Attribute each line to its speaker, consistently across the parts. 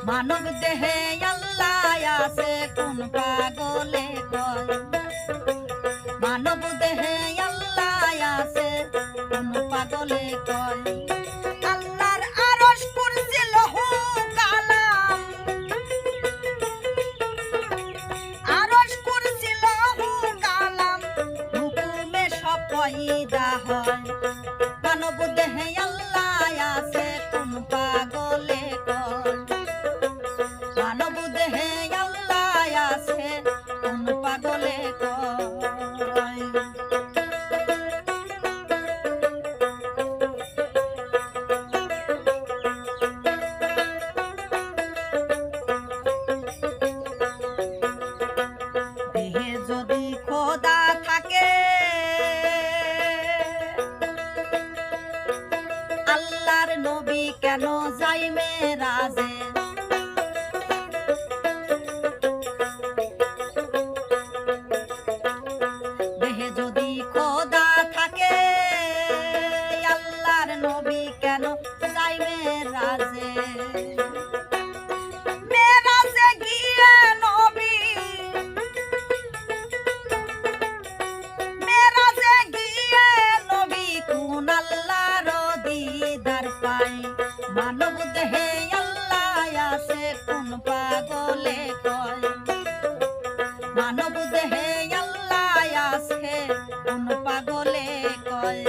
Speaker 1: মানব দেহে আল্লাহ আছে কোন পাগলে কয় মানব দেহে আল্লাহ আছে কোন পাগলে কয় আল্লাহর আরশ কুরসি লৌহ কালাম আরশ কুরসি লৌহ কালাম হুকুমে সব পয়দা হয় মানব দেহে আল্লাহ আছে কোন পাগলে কয় মানব দেহে আল্লাহ আছে কোন পাগলে কয় দেহে যদি খোদা থাকে আল্লাহর নবী কেন যাই মেরাজে দেহে যদি খোদা থাকে আল্লাহর নবী কেন যাই মেরাজে মেরাজে গিয়ে নবী মেরাজে গিয়ে নবী কোন আল্লাহর দিদার পায় মানব দেহে আল্লাহ আছে কোন পাগলে কয় মানব দেহে আল্লাহ আছে কোন পাগলে কয়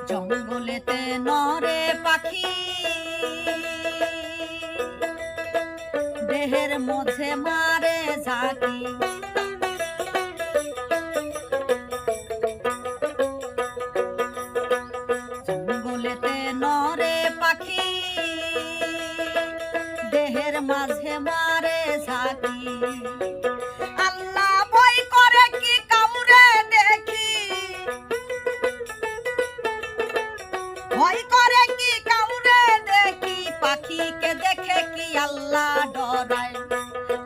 Speaker 1: জঙ্গলেতে নরে পাখি দেহের মধ্যে মারে ঝাঁকি জঙ্গলেতে নরে পাখি দেহের মাঝে মারে ঝাঁকি আল্লাহ ভয় করে কি কাউরে দেখি ভয় করে কি কাউরে দেখি পাখিকে দেখে কি আল্লাহ ডরায়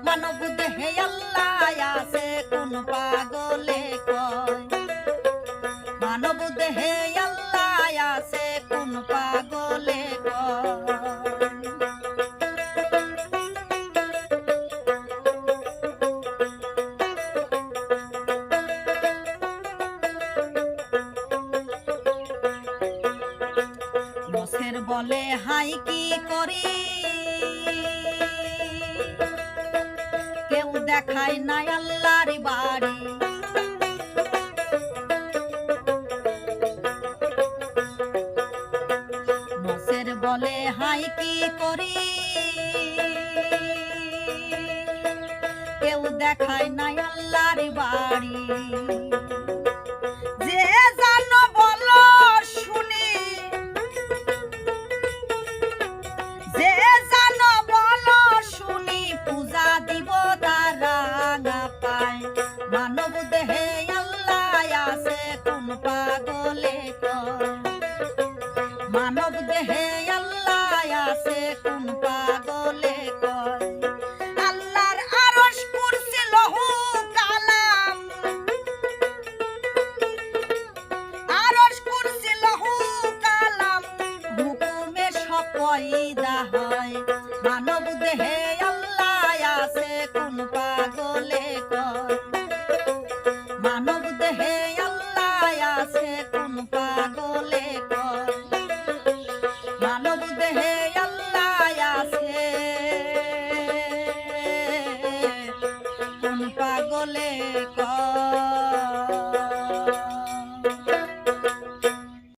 Speaker 1: মানব দেহে আল্লাহ আছে কোন পাগলে কয় মানব দেহে আল্লাহ আছে কোন পাগলে কয় নসের বলে হাই কি করি কেউ দেখায় না আল্লাহর বাড়ি নসের বলে হাই কি করি কেউ দেখায় না আল্লাহর বাড়ি যে জানো বলো শুনি যে জানো বলো শুনি পূজা দিব তারা না পায় মানব দেহে আল্লাহ আছে কোন পাগলে কয় মানব দেহে আল্লাহ আছে কোন পাগলে কয় আল্লাহর আরশ কুরসি লৌহ কালাম আরশ কুরসি লৌহ কালাম হুকুমে সব পয়দা হয় মানব দেহে আল্লাহ আছে কোন পাগলে কয় মানব দেহে আল্লাহ আছে কোন পাগলে কয় মানব দেহে আল্লাহ আছে কোন পাগলে কয়।